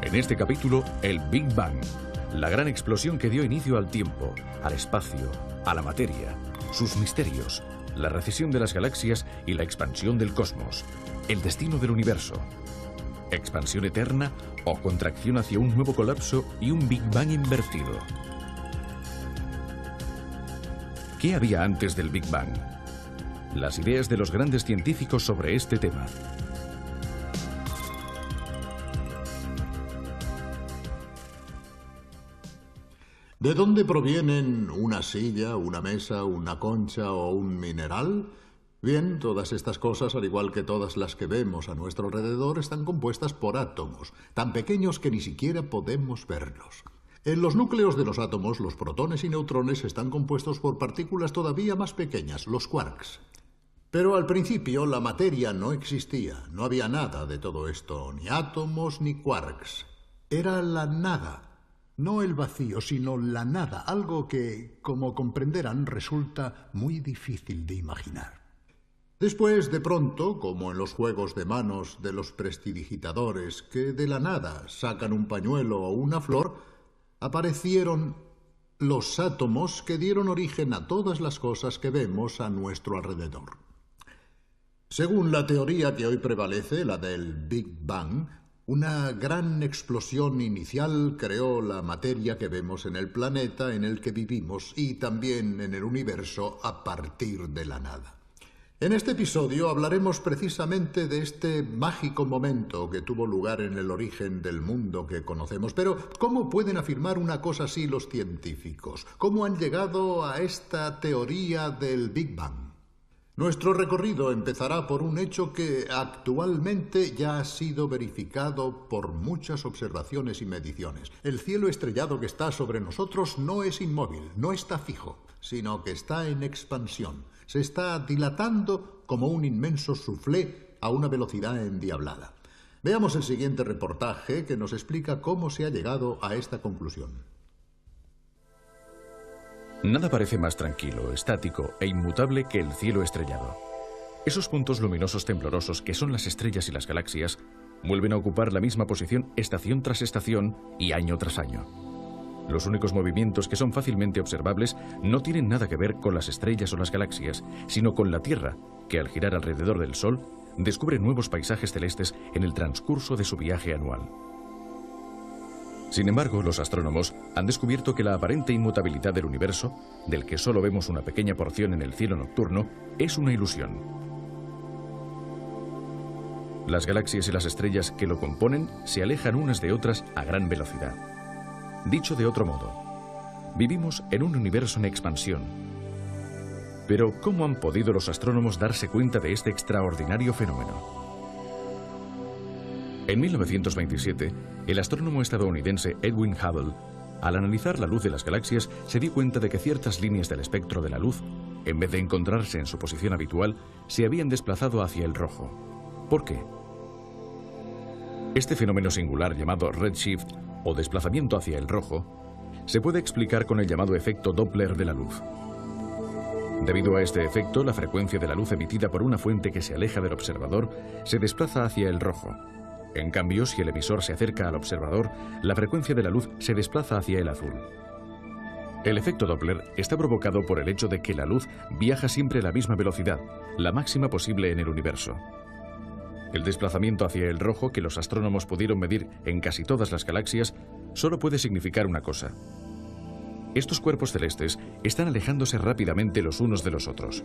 En este capítulo, el Big Bang, la gran explosión que dio inicio al tiempo, al espacio, a la materia, sus misterios, la recesión de las galaxias y la expansión del cosmos, el destino del universo, expansión eterna o contracción hacia un nuevo colapso y un Big Bang invertido. ¿Qué había antes del Big Bang? Las ideas de los grandes científicos sobre este tema. ¿De dónde provienen una silla, una mesa, una concha o un mineral? Bien, todas estas cosas, al igual que todas las que vemos a nuestro alrededor, están compuestas por átomos, tan pequeños que ni siquiera podemos verlos. En los núcleos de los átomos, los protones y neutrones están compuestos por partículas todavía más pequeñas, los quarks. Pero al principio la materia no existía, no había nada de todo esto, ni átomos ni quarks. Era la nada. No el vacío, sino la nada, algo que, como comprenderán, resulta muy difícil de imaginar. Después, de pronto, como en los juegos de manos de los prestidigitadores, que de la nada sacan un pañuelo o una flor, aparecieron los átomos que dieron origen a todas las cosas que vemos a nuestro alrededor. Según la teoría que hoy prevalece, la del Big Bang, una gran explosión inicial creó la materia que vemos en el planeta en el que vivimos y también en el universo a partir de la nada. En este episodio hablaremos precisamente de este mágico momento que tuvo lugar en el origen del mundo que conocemos. Pero, ¿cómo pueden afirmar una cosa así los científicos? ¿Cómo han llegado a esta teoría del Big Bang? Nuestro recorrido empezará por un hecho que actualmente ya ha sido verificado por muchas observaciones y mediciones. El cielo estrellado que está sobre nosotros no es inmóvil, no está fijo, sino que está en expansión. Se está dilatando como un inmenso soufflé a una velocidad endiablada. Veamos el siguiente reportaje que nos explica cómo se ha llegado a esta conclusión. Nada parece más tranquilo, estático e inmutable que el cielo estrellado. Esos puntos luminosos temblorosos que son las estrellas y las galaxias vuelven a ocupar la misma posición estación tras estación y año tras año. Los únicos movimientos que son fácilmente observables no tienen nada que ver con las estrellas o las galaxias, sino con la Tierra, que al girar alrededor del Sol descubre nuevos paisajes celestes en el transcurso de su viaje anual. Sin embargo, los astrónomos han descubierto que la aparente inmutabilidad del universo, del que solo vemos una pequeña porción en el cielo nocturno, es una ilusión. Las galaxias y las estrellas que lo componen se alejan unas de otras a gran velocidad. Dicho de otro modo, vivimos en un universo en expansión. Pero, ¿cómo han podido los astrónomos darse cuenta de este extraordinario fenómeno? En 1927, el astrónomo estadounidense Edwin Hubble, al analizar la luz de las galaxias, se dio cuenta de que ciertas líneas del espectro de la luz, en vez de encontrarse en su posición habitual, se habían desplazado hacia el rojo. ¿Por qué? Este fenómeno singular llamado redshift, o desplazamiento hacia el rojo, se puede explicar con el llamado efecto Doppler de la luz. Debido a este efecto, la frecuencia de la luz emitida por una fuente que se aleja del observador se desplaza hacia el rojo. En cambio, si el emisor se acerca al observador, la frecuencia de la luz se desplaza hacia el azul. El efecto Doppler está provocado por el hecho de que la luz viaja siempre a la misma velocidad, la máxima posible en el universo. El desplazamiento hacia el rojo que los astrónomos pudieron medir en casi todas las galaxias solo puede significar una cosa. Estos cuerpos celestes están alejándose rápidamente los unos de los otros.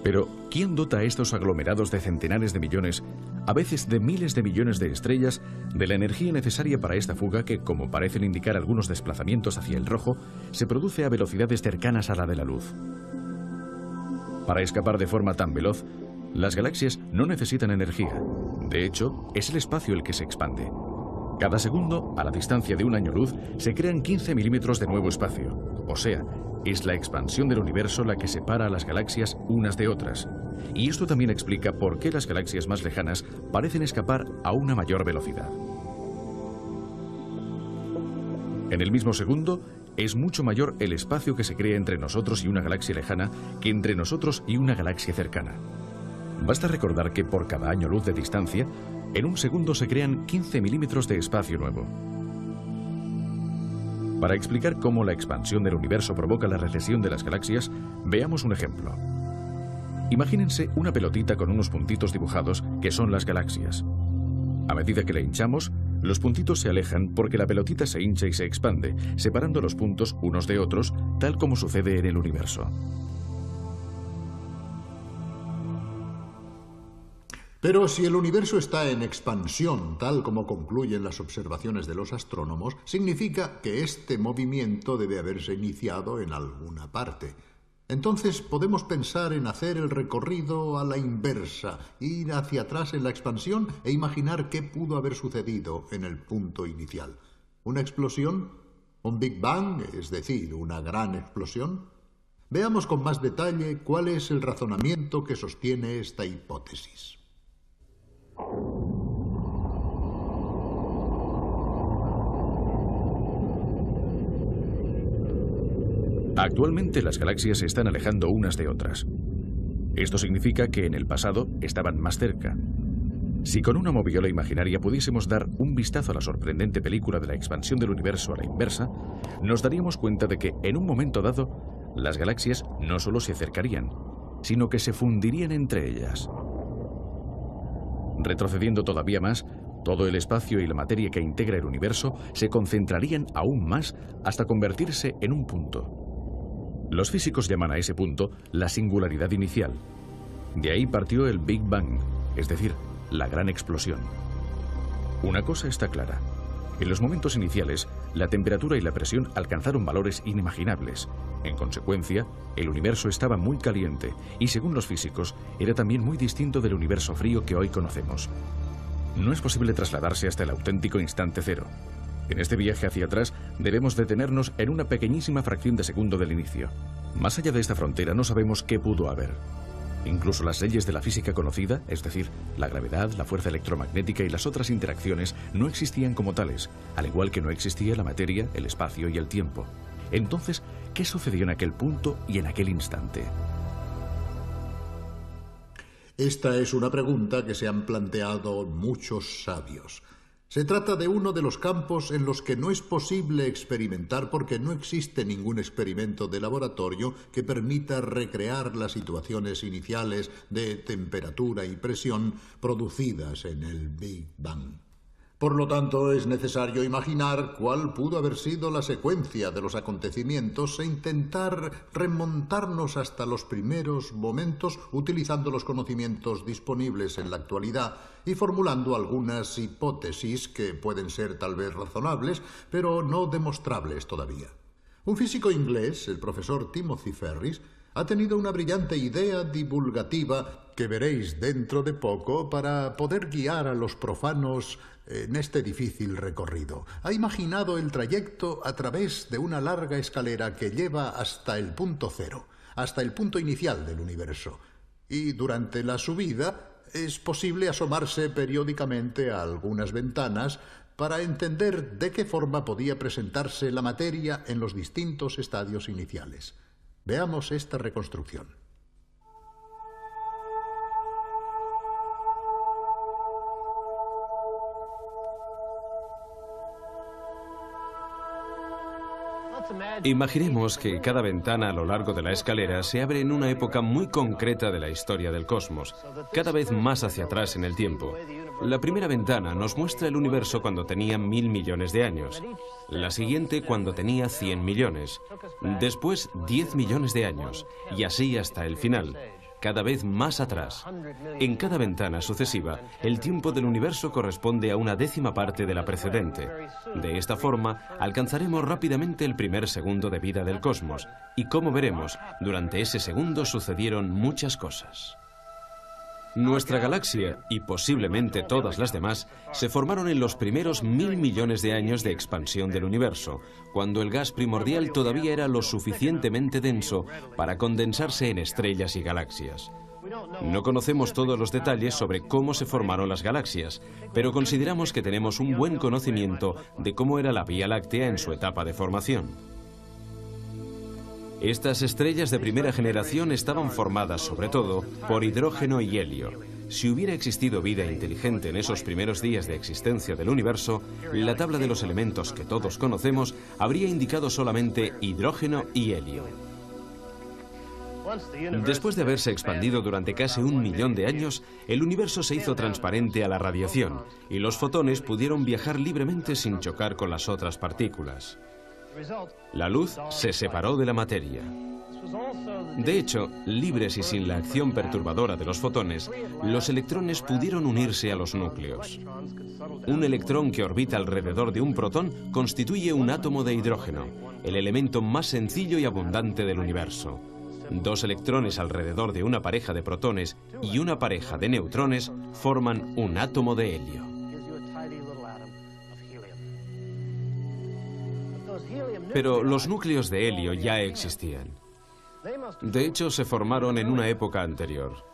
Pero, ¿quién dota a estos aglomerados de centenares de millones, a veces de miles de millones de estrellas, de la energía necesaria para esta fuga que, como parecen indicar algunos desplazamientos hacia el rojo, se produce a velocidades cercanas a la de la luz? Para escapar de forma tan veloz, las galaxias no necesitan energía. De hecho, es el espacio el que se expande. Cada segundo, a la distancia de un año luz, se crean 15 milímetros de nuevo espacio. O sea, es la expansión del universo la que separa a las galaxias unas de otras. Y esto también explica por qué las galaxias más lejanas parecen escapar a una mayor velocidad. En el mismo segundo, es mucho mayor el espacio que se crea entre nosotros y una galaxia lejana que entre nosotros y una galaxia cercana. Basta recordar que por cada año luz de distancia, En un segundo se crean 15 milímetros de espacio nuevo. Para explicar cómo la expansión del universo provoca la recesión de las galaxias, veamos un ejemplo. Imagínense una pelotita con unos puntitos dibujados que son las galaxias. A medida que la hinchamos, los puntitos se alejan porque la pelotita se hincha y se expande, separando los puntos unos de otros, tal como sucede en el universo. Pero si el universo está en expansión, tal como concluyen las observaciones de los astrónomos, significa que este movimiento debe haberse iniciado en alguna parte. Entonces podemos pensar en hacer el recorrido a la inversa, ir hacia atrás en la expansión e imaginar qué pudo haber sucedido en el punto inicial. ¿Una explosión? ¿Un Big Bang, es decir, una gran explosión? Veamos con más detalle cuál es el razonamiento que sostiene esta hipótesis. Actualmente las galaxias se están alejando unas de otras. Esto significa que en el pasado estaban más cerca. Si con una moviola imaginaria pudiésemos dar un vistazo a la sorprendente película de la expansión del universo a la inversa, nos daríamos cuenta de que en un momento dado las galaxias no solo se acercarían, sino que se fundirían entre ellas. Retrocediendo todavía más, todo el espacio y la materia que integra el universo se concentrarían aún más hasta convertirse en un punto. Los físicos llaman a ese punto la singularidad inicial. De ahí partió el Big Bang, es decir, la gran explosión. Una cosa está clara. En los momentos iniciales, la temperatura y la presión alcanzaron valores inimaginables. En consecuencia, el universo estaba muy caliente y, según los físicos, era también muy distinto del universo frío que hoy conocemos. No es posible trasladarse hasta el auténtico instante cero. En este viaje hacia atrás debemos detenernos en una pequeñísima fracción de segundo del inicio. Más allá de esta frontera no sabemos qué pudo haber. Incluso las leyes de la física conocida, es decir, la gravedad, la fuerza electromagnética y las otras interacciones, no existían como tales, al igual que no existía la materia, el espacio y el tiempo. Entonces, ¿qué sucedió en aquel punto y en aquel instante? Esta es una pregunta que se han planteado muchos sabios. Se trata de uno de los campos en los que no es posible experimentar porque no existe ningún experimento de laboratorio que permita recrear las situaciones iniciales de temperatura y presión producidas en el Big Bang. Por lo tanto, es necesario imaginar cuál pudo haber sido la secuencia de los acontecimientos e intentar remontarnos hasta los primeros momentos utilizando los conocimientos disponibles en la actualidad y formulando algunas hipótesis que pueden ser tal vez razonables, pero no demostrables todavía. Un físico inglés, el profesor Timothy Ferris, ha tenido una brillante idea divulgativa que veréis dentro de poco para poder guiar a los profanos en este difícil recorrido. Ha imaginado el trayecto a través de una larga escalera que lleva hasta el punto cero, hasta el punto inicial del universo. Y durante la subida es posible asomarse periódicamente a algunas ventanas para entender de qué forma podía presentarse la materia en los distintos estadios iniciales. Veamos esta reconstrucción. Imaginemos que cada ventana a lo largo de la escalera se abre en una época muy concreta de la historia del cosmos, cada vez más hacia atrás en el tiempo. La primera ventana nos muestra el universo cuando tenía 1000 millones de años, la siguiente cuando tenía 100 millones, después 10 millones de años, y así hasta el final, cada vez más atrás. En cada ventana sucesiva, el tiempo del universo corresponde a una décima parte de la precedente. De esta forma, alcanzaremos rápidamente el primer segundo de vida del cosmos, y como veremos, durante ese segundo sucedieron muchas cosas. Nuestra galaxia, y posiblemente todas las demás, se formaron en los primeros 1000 millones de años de expansión del universo, cuando el gas primordial todavía era lo suficientemente denso para condensarse en estrellas y galaxias. No conocemos todos los detalles sobre cómo se formaron las galaxias, pero consideramos que tenemos un buen conocimiento de cómo era la Vía Láctea en su etapa de formación. Estas estrellas de primera generación estaban formadas sobre todo por hidrógeno y helio. Si hubiera existido vida inteligente en esos primeros días de existencia del universo, la tabla de los elementos que todos conocemos habría indicado solamente hidrógeno y helio. Después de haberse expandido durante casi 1 millón de años, el universo se hizo transparente a la radiación y los fotones pudieron viajar libremente sin chocar con las otras partículas. La luz se separó de la materia. De hecho, libres y sin la acción perturbadora de los fotones, los electrones pudieron unirse a los núcleos. Un electrón que orbita alrededor de un protón constituye un átomo de hidrógeno, el elemento más sencillo y abundante del universo. 2 electrones alrededor de una pareja de protones y una pareja de neutrones forman un átomo de helio. Pero los núcleos de helio ya existían. De hecho, se formaron en una época anterior.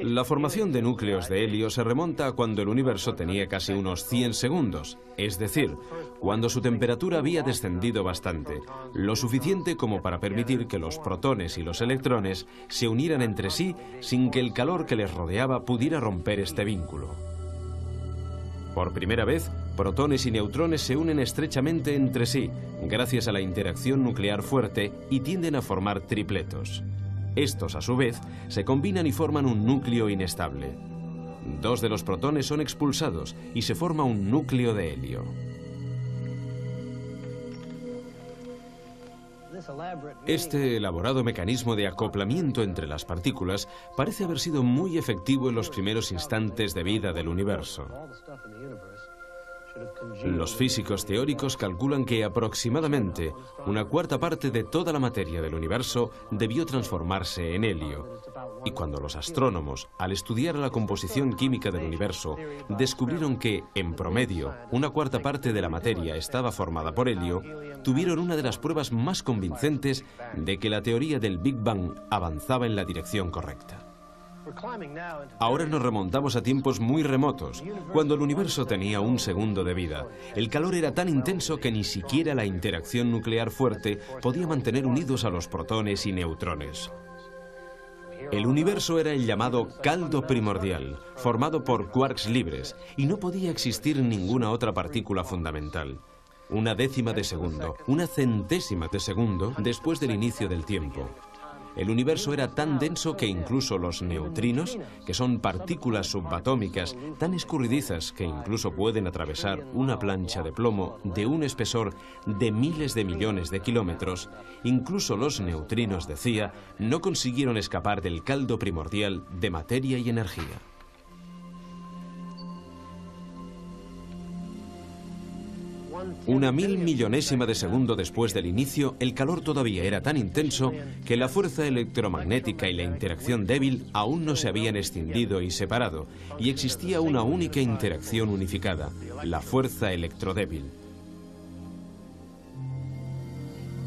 La formación de núcleos de helio se remonta a cuando el universo tenía casi unos 100 segundos, es decir, cuando su temperatura había descendido bastante, lo suficiente como para permitir que los protones y los electrones se unieran entre sí sin que el calor que les rodeaba pudiera romper este vínculo. Por primera vez, protones y neutrones se unen estrechamente entre sí, gracias a la interacción nuclear fuerte, y tienden a formar tripletos. Estos, a su vez, se combinan y forman un núcleo inestable. 2 de los protones son expulsados y se forma un núcleo de helio. Este elaborado mecanismo de acoplamiento entre las partículas parece haber sido muy efectivo en los primeros instantes de vida del universo. Los físicos teóricos calculan que aproximadamente 1/4 parte de toda la materia del universo debió transformarse en helio. Y cuando los astrónomos, al estudiar la composición química del universo, descubrieron que, en promedio, 1/4 parte de la materia estaba formada por helio, tuvieron una de las pruebas más convincentes de que la teoría del Big Bang avanzaba en la dirección correcta. Ahora nos remontamos a tiempos muy remotos, cuando el universo tenía 1 segundo de vida. El calor era tan intenso que ni siquiera la interacción nuclear fuerte podía mantener unidos a los protones y neutrones. El universo era el llamado caldo primordial, formado por quarks libres, y no podía existir ninguna otra partícula fundamental. 1/10 de segundo, 1/100ésima de segundo después del inicio del tiempo. El universo era tan denso que incluso los neutrinos, que son partículas subatómicas tan escurridizas que incluso pueden atravesar una plancha de plomo de un espesor de miles de millones de kilómetros, incluso los neutrinos, decía, no consiguieron escapar del caldo primordial de materia y energía. Una 1000.000.000ésima de segundo después del inicio, el calor todavía era tan intenso que la fuerza electromagnética y la interacción débil aún no se habían extinguido y separado, y existía una única interacción unificada, la fuerza electrodébil.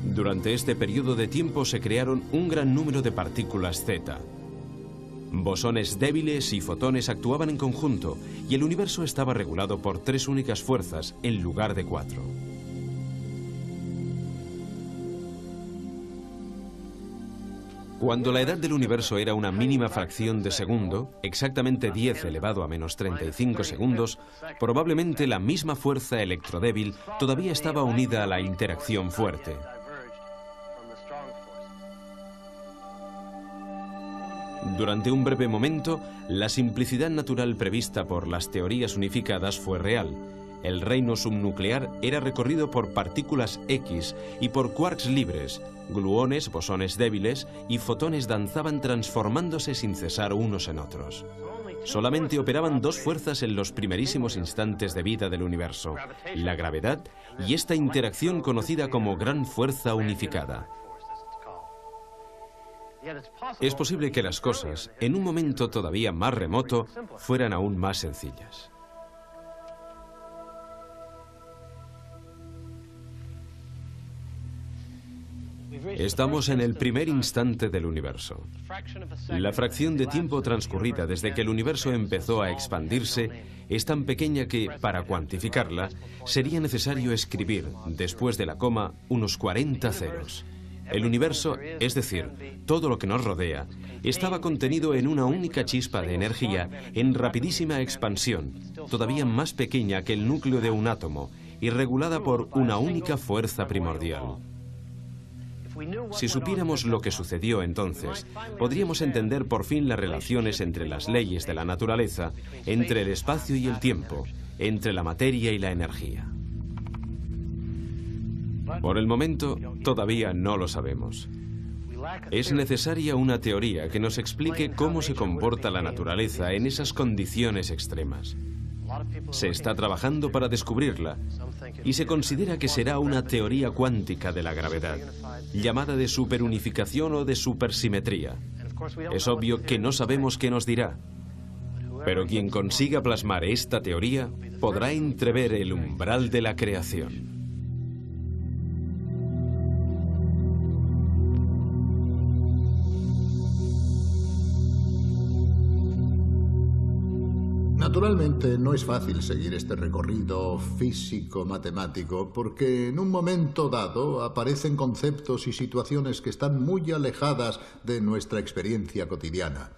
Durante este periodo de tiempo se crearon un gran número de partículas Z. Bosones débiles y fotones actuaban en conjunto y el universo estaba regulado por 3 únicas fuerzas en lugar de 4. Cuando la edad del universo era una mínima fracción de segundo, exactamente 10 elevado a menos 35 segundos, probablemente la misma fuerza electrodébil todavía estaba unida a la interacción fuerte. Durante un breve momento, la simplicidad natural prevista por las teorías unificadas fue real. El reino subnuclear era recorrido por partículas X y por quarks libres, gluones, bosones débiles y fotones danzaban transformándose sin cesar unos en otros. Solamente operaban 2 fuerzas en los primerísimos instantes de vida del universo, la gravedad y esta interacción conocida como gran fuerza unificada. Es posible que las cosas, en un momento todavía más remoto, fueran aún más sencillas. Estamos en el primer instante del universo. La fracción de tiempo transcurrida desde que el universo empezó a expandirse es tan pequeña que, para cuantificarla, sería necesario escribir, después de la coma, unos 40 ceros. El universo, es decir, todo lo que nos rodea, estaba contenido en una única chispa de energía en rapidísima expansión, todavía más pequeña que el núcleo de un átomo y regulada por una única fuerza primordial. Si supiéramos lo que sucedió entonces, podríamos entender por fin las relaciones entre las leyes de la naturaleza, entre el espacio y el tiempo, entre la materia y la energía. Por el momento, todavía no lo sabemos. Es necesaria una teoría que nos explique cómo se comporta la naturaleza en esas condiciones extremas. Se está trabajando para descubrirla y se considera que será una teoría cuántica de la gravedad, llamada de superunificación o de supersimetría. Es obvio que no sabemos qué nos dirá, pero quien consiga plasmar esta teoría podrá entrever el umbral de la creación. Naturalmente, no es fácil seguir este recorrido físico-matemático porque en un momento dado aparecen conceptos y situaciones que están muy alejadas de nuestra experiencia cotidiana.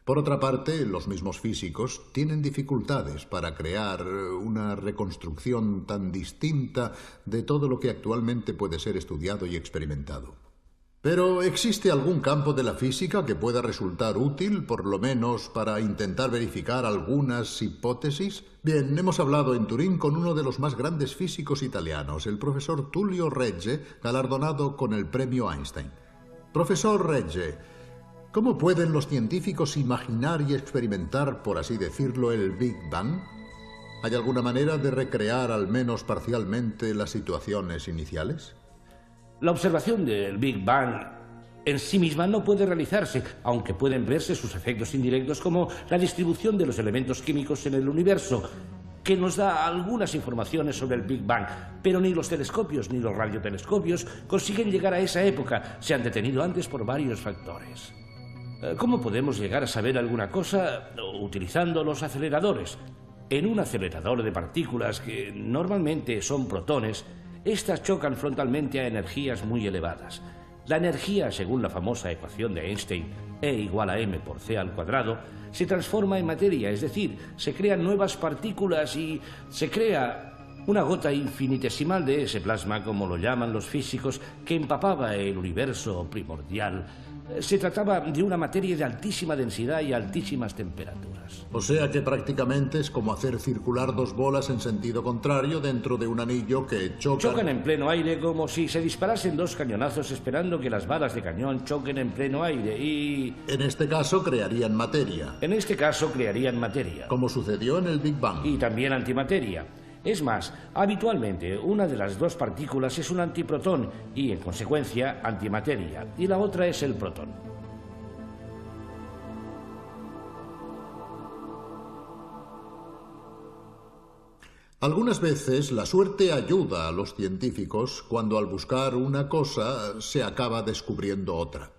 Por otra parte, los mismos físicos tienen dificultades para crear una reconstrucción tan distinta de todo lo que actualmente puede ser estudiado y experimentado. Pero ¿existe algún campo de la física que pueda resultar útil, por lo menos para intentar verificar algunas hipótesis? Bien, hemos hablado en Turín con uno de los más grandes físicos italianos, el profesor Tullio Regge, galardonado con el premio Einstein. Profesor Regge, ¿cómo pueden los científicos imaginar y experimentar, por así decirlo, el Big Bang? ¿Hay alguna manera de recrear al menos parcialmente las situaciones iniciales? La observación del Big Bang en sí misma no puede realizarse, aunque pueden verse sus efectos indirectos como la distribución de los elementos químicos en el universo, que nos da algunas informaciones sobre el Big Bang, pero ni los telescopios ni los radiotelescopios consiguen llegar a esa época. Se han detenido antes por varios factores. ¿Cómo podemos llegar a saber alguna cosa utilizando los aceleradores? En un acelerador de partículas, que normalmente son protones, estas chocan frontalmente a energías muy elevadas. La energía, según la famosa ecuación de Einstein, E igual a mc², se transforma en materia, es decir, se crean nuevas partículas y se crea una gota infinitesimal de ese plasma, como lo llaman los físicos, que empapaba el universo primordial. Se trataba de una materia de altísima densidad y altísimas temperaturas. O sea que prácticamente es como hacer circular dos bolas en sentido contrario dentro de un anillo que chocan en pleno aire, como si se disparasen dos cañonazos esperando que las balas de cañón choquen en pleno aire y... En este caso crearían materia. En este caso crearían materia. Como sucedió en el Big Bang. Y también antimateria. Es más, habitualmente una de las dos partículas es un antiprotón y, en consecuencia, antimateria, y la otra es el protón. Algunas veces la suerte ayuda a los científicos cuando al buscar una cosa se acaba descubriendo otra.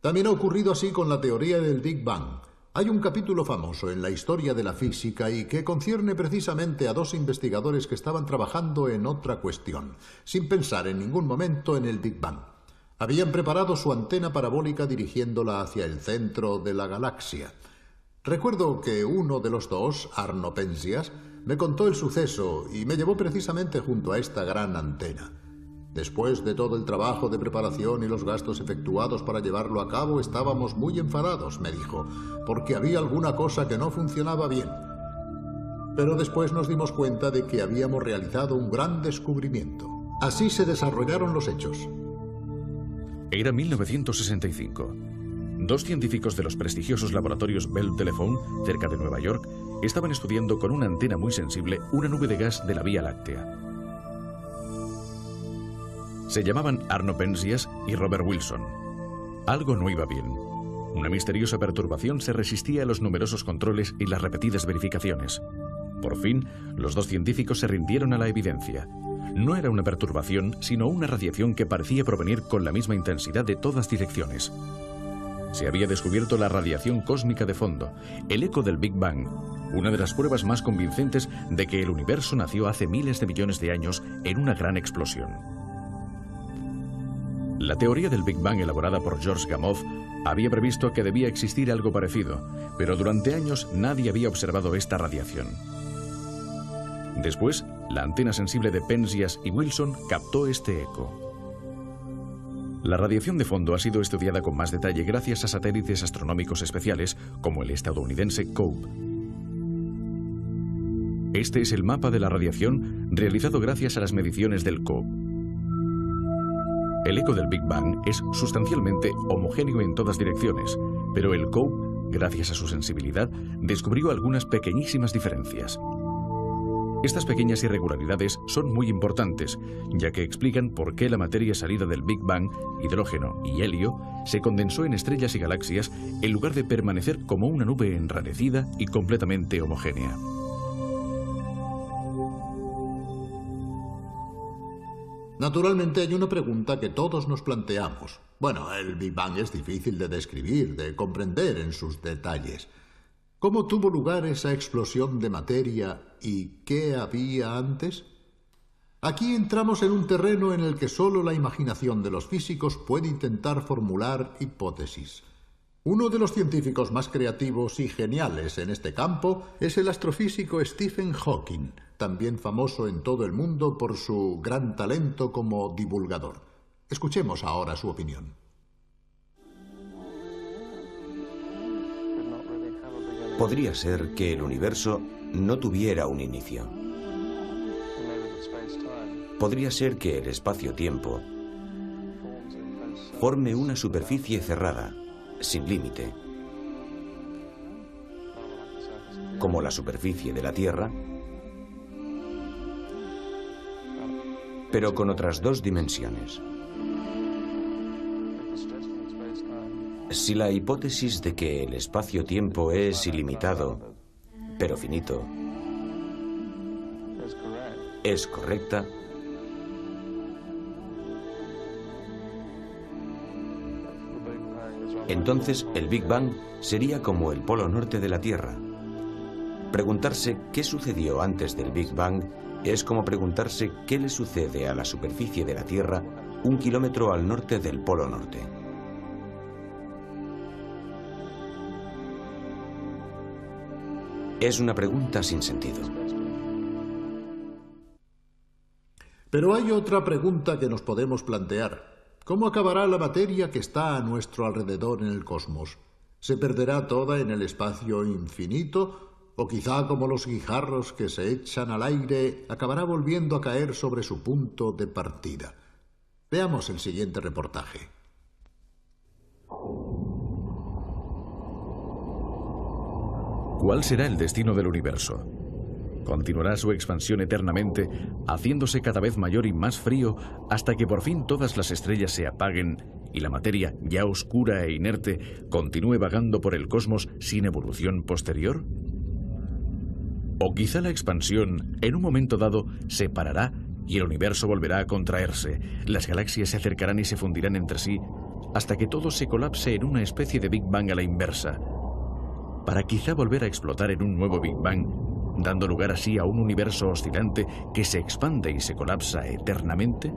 También ha ocurrido así con la teoría del Big Bang. Hay un capítulo famoso en la historia de la física y que concierne precisamente a dos investigadores que estaban trabajando en otra cuestión, sin pensar en ningún momento en el Big Bang. Habían preparado su antena parabólica dirigiéndola hacia el centro de la galaxia. Recuerdo que uno de los dos, Arno Penzias, me contó el suceso y me llevó precisamente junto a esta gran antena. Después de todo el trabajo de preparación y los gastos efectuados para llevarlo a cabo, estábamos muy enfadados, me dijo, porque había alguna cosa que no funcionaba bien. Pero después nos dimos cuenta de que habíamos realizado un gran descubrimiento. Así se desarrollaron los hechos. Era 1965. Dos científicos de los prestigiosos laboratorios Bell Telephone, cerca de Nueva York, estaban estudiando con una antena muy sensible una nube de gas de la Vía Láctea. Se llamaban Arno Penzias y Robert Wilson. Algo no iba bien. Una misteriosa perturbación se resistía a los numerosos controles y las repetidas verificaciones. Por fin, los dos científicos se rindieron a la evidencia. No era una perturbación, sino una radiación que parecía provenir con la misma intensidad de todas direcciones. Se había descubierto la radiación cósmica de fondo, el eco del Big Bang, una de las pruebas más convincentes de que el universo nació hace miles de millones de años en una gran explosión. La teoría del Big Bang elaborada por George Gamow había previsto que debía existir algo parecido, pero durante años nadie había observado esta radiación. Después, la antena sensible de Penzias y Wilson captó este eco. La radiación de fondo ha sido estudiada con más detalle gracias a satélites astronómicos especiales como el estadounidense COBE. Este es el mapa de la radiación realizado gracias a las mediciones del COBE. El eco del Big Bang es sustancialmente homogéneo en todas direcciones, pero el COBE, gracias a su sensibilidad, descubrió algunas pequeñísimas diferencias. Estas pequeñas irregularidades son muy importantes, ya que explican por qué la materia salida del Big Bang, hidrógeno y helio, se condensó en estrellas y galaxias en lugar de permanecer como una nube enrarecida y completamente homogénea. Naturalmente hay una pregunta que todos nos planteamos. Bueno, el Big Bang es difícil de describir, de comprender en sus detalles. ¿Cómo tuvo lugar esa explosión de materia y qué había antes? Aquí entramos en un terreno en el que solo la imaginación de los físicos puede intentar formular hipótesis. Uno de los científicos más creativos y geniales en este campo es el astrofísico Stephen Hawking, también famoso en todo el mundo por su gran talento como divulgador. Escuchemos ahora su opinión. Podría ser que el universo no tuviera un inicio. Podría ser que el espacio-tiempo forme una superficie cerrada, sin límite, como la superficie de la Tierra, pero con otras dos dimensiones. Si la hipótesis de que el espacio-tiempo es ilimitado, pero finito, es correcta, entonces el Big Bang sería como el polo norte de la Tierra. Preguntarse qué sucedió antes del Big Bang es como preguntarse qué le sucede a la superficie de la Tierra 1 kilómetro al norte del polo norte. Es una pregunta sin sentido. Pero hay otra pregunta que nos podemos plantear. ¿Cómo acabará la materia que está a nuestro alrededor en el cosmos? ¿Se perderá toda en el espacio infinito? ¿O quizá, como los guijarros que se echan al aire, acabará volviendo a caer sobre su punto de partida? Veamos el siguiente reportaje. ¿Cuál será el destino del universo? ¿Continuará su expansión eternamente, haciéndose cada vez mayor y más frío, hasta que por fin todas las estrellas se apaguen y la materia, ya oscura e inerte, continúe vagando por el cosmos sin evolución posterior? ¿O quizá la expansión, en un momento dado, se parará y el universo volverá a contraerse, las galaxias se acercarán y se fundirán entre sí, hasta que todo se colapse en una especie de Big Bang a la inversa, para quizá volver a explotar en un nuevo Big Bang, dando lugar así a un universo oscilante que se expande y se colapsa eternamente?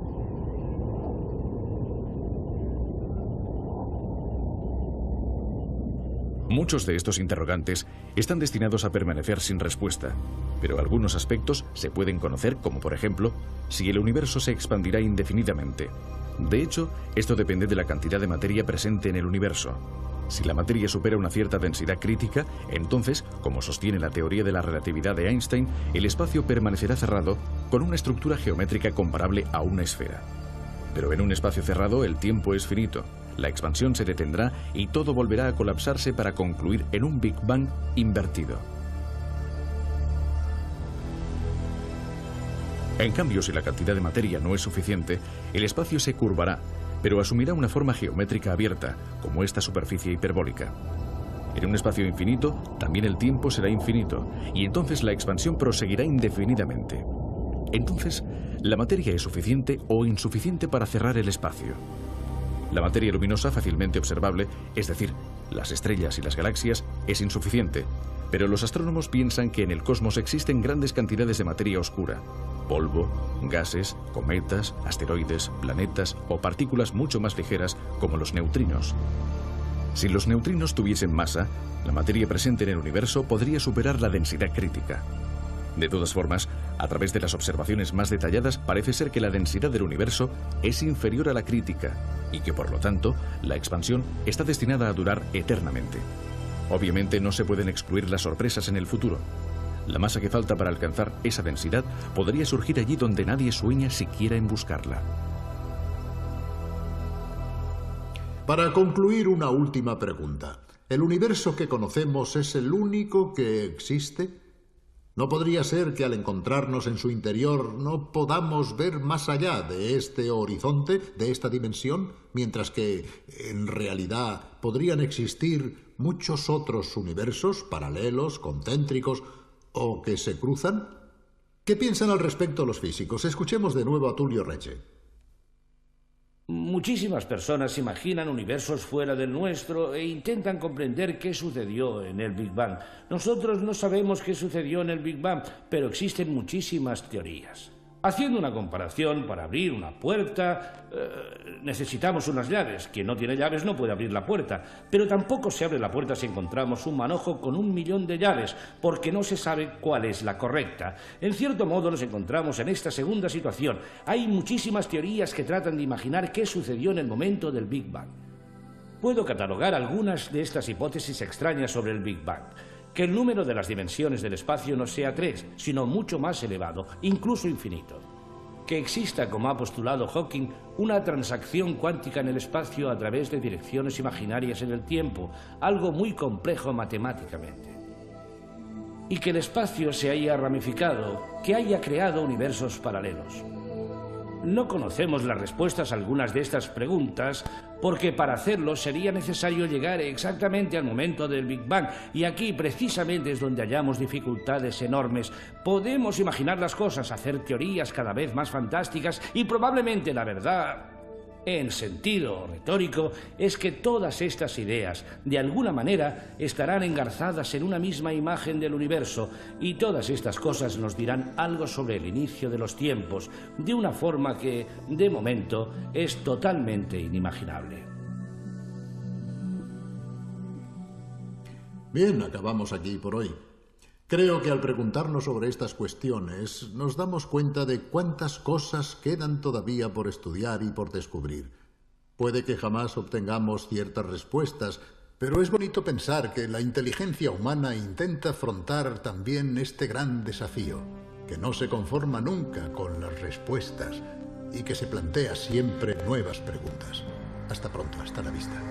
Muchos de estos interrogantes están destinados a permanecer sin respuesta, pero algunos aspectos se pueden conocer, como por ejemplo, si el universo se expandirá indefinidamente. De hecho, esto depende de la cantidad de materia presente en el universo. Si la materia supera una cierta densidad crítica, entonces, como sostiene la teoría de la relatividad de Einstein, el espacio permanecerá cerrado con una estructura geométrica comparable a una esfera. Pero en un espacio cerrado el tiempo es finito, la expansión se detendrá y todo volverá a colapsarse para concluir en un Big Bang invertido. En cambio, si la cantidad de materia no es suficiente, el espacio se curvará, pero asumirá una forma geométrica abierta, como esta superficie hiperbólica. En un espacio infinito, también el tiempo será infinito, y entonces la expansión proseguirá indefinidamente. Entonces, la materia es suficiente o insuficiente para cerrar el espacio. La materia luminosa fácilmente observable, es decir, las estrellas y las galaxias, es insuficiente, Pero los astrónomos piensan que en el cosmos existen grandes cantidades de materia oscura: polvo, gases, cometas, asteroides, planetas o partículas mucho más ligeras como los neutrinos. Si los neutrinos tuviesen masa, la materia presente en el universo podría superar la densidad crítica. De todas formas, a través de las observaciones más detalladas, parece ser que la densidad del universo es inferior a la crítica y que, por lo tanto, la expansión está destinada a durar eternamente. Obviamente no se pueden excluir las sorpresas en el futuro. La masa que falta para alcanzar esa densidad podría surgir allí donde nadie sueña siquiera en buscarla. Para concluir, una última pregunta. ¿El universo que conocemos es el único que existe? ¿No podría ser que al encontrarnos en su interior no podamos ver más allá de este horizonte, de esta dimensión, mientras que, en realidad, podrían existir muchos otros universos paralelos, concéntricos o que se cruzan? ¿Qué piensan al respecto los físicos? Escuchemos de nuevo a Tullio Recce. Muchísimas personas imaginan universos fuera del nuestro e intentan comprender qué sucedió en el Big Bang. Nosotros no sabemos qué sucedió en el Big Bang, pero existen muchísimas teorías. Haciendo una comparación, para abrir una puerta necesitamos unas llaves. Quien no tiene llaves no puede abrir la puerta, pero tampoco se abre la puerta si encontramos un manojo con 1.000.000 de llaves, porque no se sabe cuál es la correcta. En cierto modo nos encontramos en esta segunda situación. Hay muchísimas teorías que tratan de imaginar qué sucedió en el momento del Big Bang. Puedo catalogar algunas de estas hipótesis extrañas sobre el Big Bang. Que el número de las dimensiones del espacio no sea 3, sino mucho más elevado, incluso infinito. Que exista, como ha postulado Hawking, una transacción cuántica en el espacio a través de direcciones imaginarias en el tiempo, algo muy complejo matemáticamente. Y que el espacio se haya ramificado, que haya creado universos paralelos. No conocemos las respuestas a algunas de estas preguntas porque para hacerlo sería necesario llegar exactamente al momento del Big Bang, y aquí precisamente es donde hallamos dificultades enormes. Podemos imaginar las cosas, hacer teorías cada vez más fantásticas y probablemente la verdad, en sentido retórico, es que todas estas ideas, de alguna manera, estarán engarzadas en una misma imagen del universo, y todas estas cosas nos dirán algo sobre el inicio de los tiempos, de una forma que, de momento, es totalmente inimaginable. Bien, acabamos aquí por hoy. Creo que al preguntarnos sobre estas cuestiones nos damos cuenta de cuántas cosas quedan todavía por estudiar y por descubrir. Puede que jamás obtengamos ciertas respuestas, pero es bonito pensar que la inteligencia humana intenta afrontar también este gran desafío, que no se conforma nunca con las respuestas y que se plantea siempre nuevas preguntas. Hasta pronto, hasta la vista.